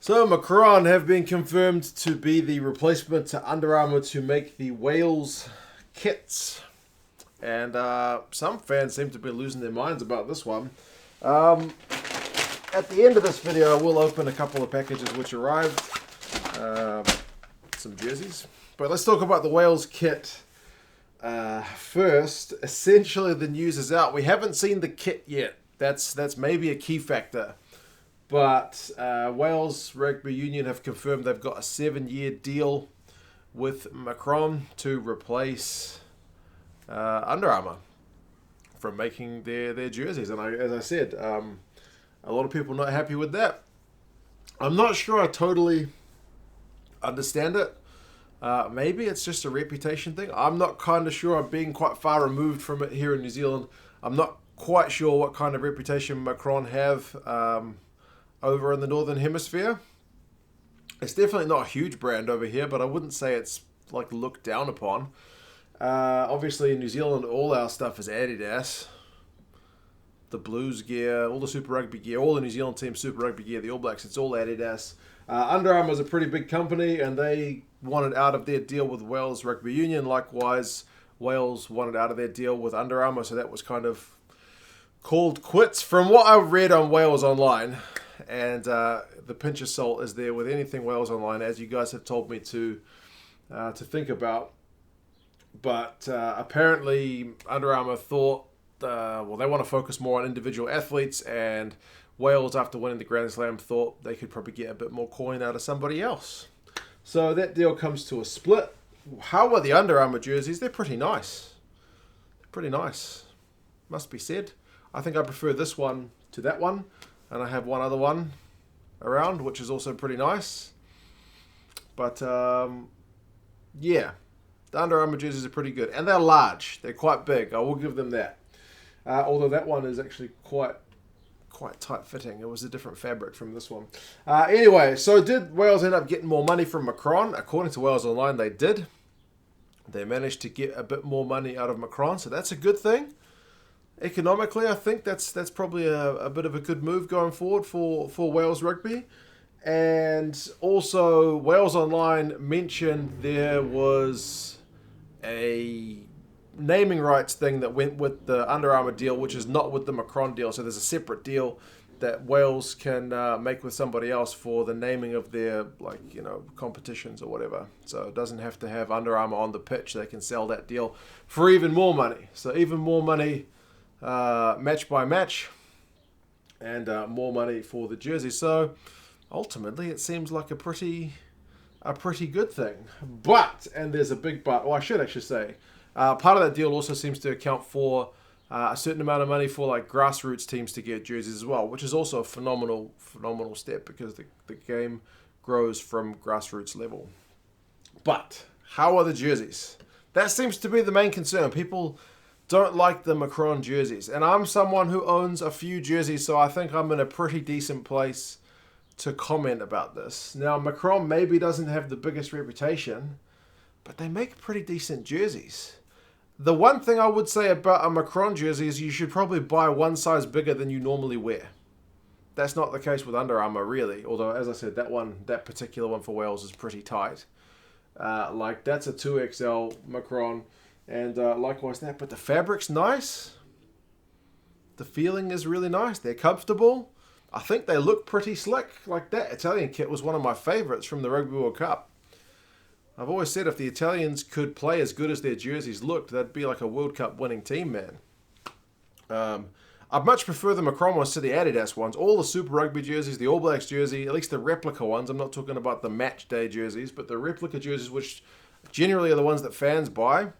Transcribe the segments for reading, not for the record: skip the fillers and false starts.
So Macron have been confirmed to be the replacement to Under Armour to make the Wales kits. And some fans seem to be losing their minds about this one. At the end of this video, I will open a couple of packages which arrived. Some jerseys. But let's talk about the Wales kit first. Essentially, the news is out. We haven't seen the kit yet. That's maybe a key factor. But Wales Rugby Union have confirmed they've got a 7-year deal with Macron to replace Under Armour from making their jerseys. And as I said, a lot of people not happy with that. I'm not sure I totally understand it. Maybe it's just a reputation thing. I'm not kind of sure. I'm being quite far removed from it here in New Zealand. I'm not quite sure what kind of reputation Macron have over in the Northern Hemisphere. It's definitely not a huge brand over here, but I wouldn't say it's like looked down upon. Obviously in New Zealand, all our stuff is Adidas. The Blues gear, all the Super Rugby gear, all the New Zealand team Super Rugby gear, the All Blacks, it's all Adidas. Under Armour is a pretty big company, and they wanted out of their deal with Wales Rugby Union. Likewise, Wales wanted out of their deal with Under Armour, so that was kind of called quits. From what I read on Wales Online, and the pinch of salt is there with anything Wales Online, as you guys have told me to think about. But apparently Under Armour thought, they want to focus more on individual athletes, and Wales, after winning the Grand Slam, thought they could probably get a bit more coin out of somebody else. So that deal comes to a split. How are the Under Armour jerseys? They're pretty nice. Pretty nice, must be said. I think I prefer this one to that one. And I have one other one around, which is also pretty nice. But, yeah. The Under Armour jerseys are pretty good. And they're large. They're quite big. I will give them that. Although that one is actually quite tight-fitting. It was a different fabric from this one. Anyway, so did Wales end up getting more money from Macron? According to Wales Online, they did. They managed to get a bit more money out of Macron, so that's a good thing. Economically, I think that's probably a bit of a good move going forward for Wales Rugby. And also, Wales Online mentioned there was a naming rights thing that went with the Under Armour deal, which is not with the Macron deal. So there's a separate deal that Wales can make with somebody else for the naming of their competitions or whatever. So it doesn't have to have Under Armour on the pitch. They can sell that deal for even more money. So even more money match by match, and more money for the jersey. So ultimately it seems like a pretty good thing. But, and there's a big but, I should actually say, part of that deal also seems to account for a certain amount of money for like grassroots teams to get jerseys as well, which is also a phenomenal step, because the game grows from grassroots level. But how are the jerseys? That seems to be the main concern. People don't like the Macron jerseys. And I'm someone who owns a few jerseys, so I think I'm in a pretty decent place to comment about this. Now, Macron maybe doesn't have the biggest reputation, but they make pretty decent jerseys. The one thing I would say about a Macron jersey is you should probably buy one size bigger than you normally wear. That's not the case with Under Armour, really. Although, as I said, that particular one for Wales is pretty tight. That's a 2XL Macron. And likewise that, but the fabric's nice. The feeling is really nice. They're comfortable. I think they look pretty slick. Like that Italian kit was one of my favorites from the Rugby World Cup. I've always said if the Italians could play as good as their jerseys looked, they'd be like a World Cup winning team, man. I'd much prefer the Macron ones to the Adidas ones. All the Super Rugby jerseys, the All Blacks jersey, at least the replica ones. I'm not talking about the match day jerseys, but the replica jerseys, which generally are the ones that fans buy.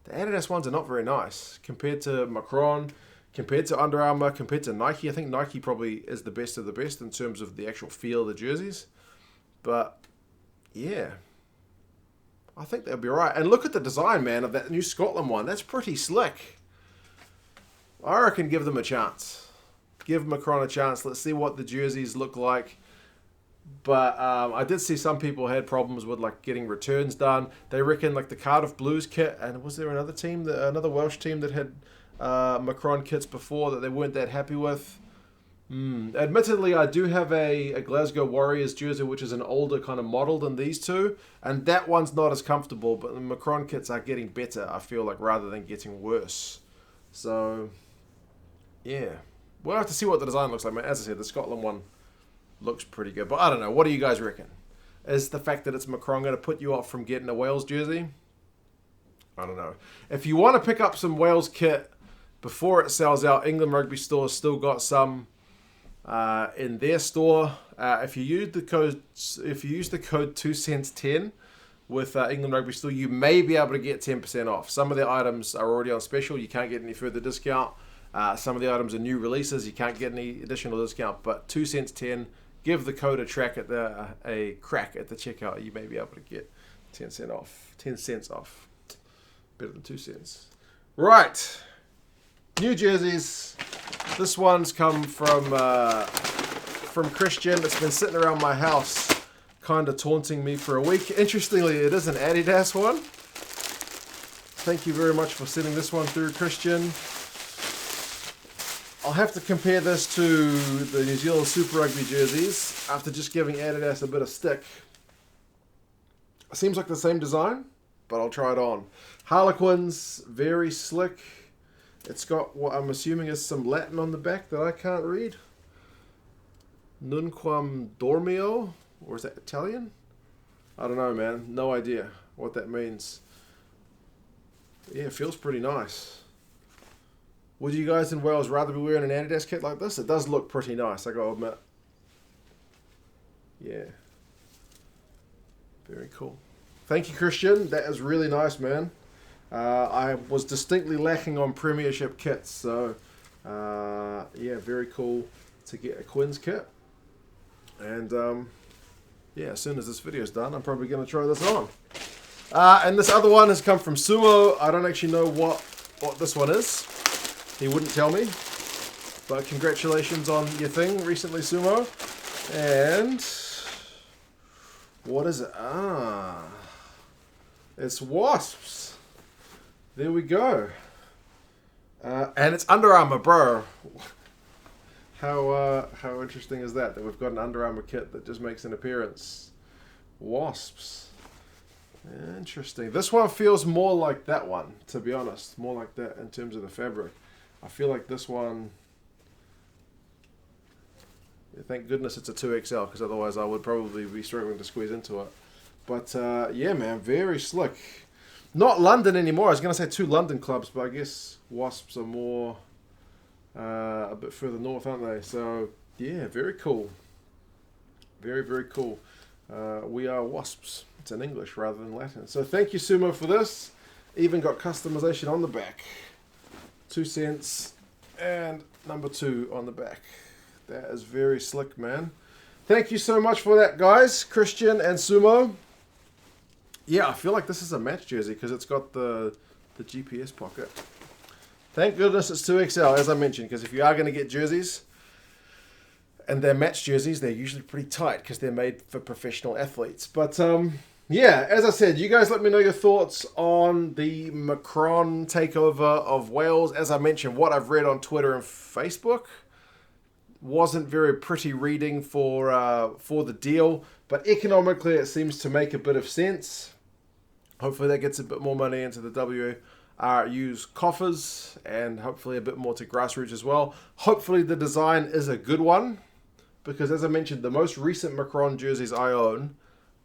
The Adidas ones are not very nice compared to Macron, compared to Under Armour, compared to Nike. I think Nike probably is the best of the best in terms of the actual feel of the jerseys. But, yeah, I think they'll be right. And look at the design, man, of that new Scotland one. That's pretty slick. I reckon give them a chance. Give Macron a chance. Let's see what the jerseys look like. But I did see some people had problems with getting returns done. They reckon the Cardiff Blues kit, and was there another Welsh team that had Macron kits before that they weren't that happy with? Admittedly, I do have a Glasgow Warriors jersey, which is an older kind of model than these two, and that one's not as comfortable, but the Macron kits are getting better, I feel like, rather than getting worse. So, yeah. We'll have to see what the design looks like, man. As I said, the Scotland one looks pretty good, but I don't know. What do you guys reckon? Is the fact that it's Macron going to put you off from getting a Wales jersey? I don't know. If you want to pick up some Wales kit before it sells out, England Rugby Store's still got some in their store. If you use the code 2cents10 with England Rugby Store, you may be able to get 10% off. Some of the items are already on special. You can't get any further discount. Some of the items are new releases. You can't get any additional discount. But 2cents10, give the code a crack at the checkout. You may be able to get 10 cents off. Better than 2 cents. Right. New jerseys. This one's come from Christian. It's been sitting around my house, kind of taunting me for a week. Interestingly, it is an Adidas one. Thank you very much for sending this one through, Christian. I'll have to compare this to the New Zealand Super Rugby jerseys after just giving Adidas a bit of stick. It seems like the same design, but I'll try it on. Harlequins, very slick. It's got what I'm assuming is some Latin on the back that I can't read. Nunquam dormio, or is that Italian? I don't know, man. No idea what that means. Yeah, it feels pretty nice. Would you guys in Wales rather be wearing an Adidas kit like this? It does look pretty nice, I gotta admit. Yeah. Very cool. Thank you, Christian. That is really nice, man. I was distinctly lacking on Premiership kits, so yeah, very cool to get a Quins kit. And yeah, as soon as this video is done, I'm probably going to try this on. And this other one has come from Sumo. I don't actually know what this one is. He wouldn't tell me. But congratulations on your thing recently, Sumo. And what is it? It's Wasps. There we go. And it's Under Armour, bro. How interesting is that we've got an Under Armour kit that just makes an appearance. Wasps. Interesting. This one feels more like that one, to be honest. More like that in terms of the fabric. I feel like this one... Thank goodness it's a 2XL, because otherwise I would probably be struggling to squeeze into it. But yeah, man, very slick. Not London anymore. I was going to say 2 London clubs, but I guess Wasps are more a bit further north, aren't they? So, yeah, very cool. Very, very cool. We are Wasps. It's in English rather than Latin. So thank you, Sumo, for this. Even got customization on the back. 2 cents and number 2 on the back. That is very slick, man. Thank you so much for that, guys. Christian and Sumo. Yeah, I feel like this is a match jersey because it's got the GPS pocket. Thank goodness it's 2XL, as I mentioned, because if you are going to get jerseys, and they're match jerseys, they're usually pretty tight because they're made for professional athletes. But yeah, as I said, you guys let me know your thoughts on the Macron takeover of Wales. As I mentioned, what I've read on Twitter and Facebook wasn't very pretty reading for the deal, but economically it seems to make a bit of sense. Hopefully that gets a bit more money into the WRU's coffers, and hopefully a bit more to grassroots as well. Hopefully the design is a good one, because as I mentioned, the most recent Macron jerseys I own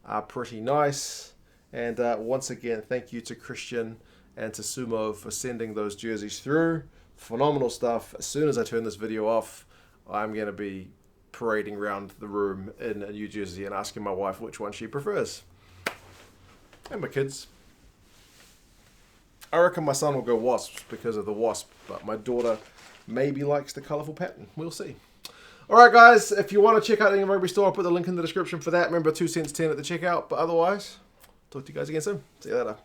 are pretty nice. And once again, thank you to Christian and to Sumo for sending those jerseys through. Phenomenal stuff. As soon as I turn this video off, I'm going to be parading around the room in a new jersey and asking my wife which one she prefers. And my kids. I reckon my son will go Wasps because of the wasp, but my daughter maybe likes the colourful pattern. We'll see. Alright guys, if you want to check out England Rugby Store, I'll put the link in the description for that. Remember 2 cents 10 at the checkout, but otherwise, talk to you guys again soon. See you later.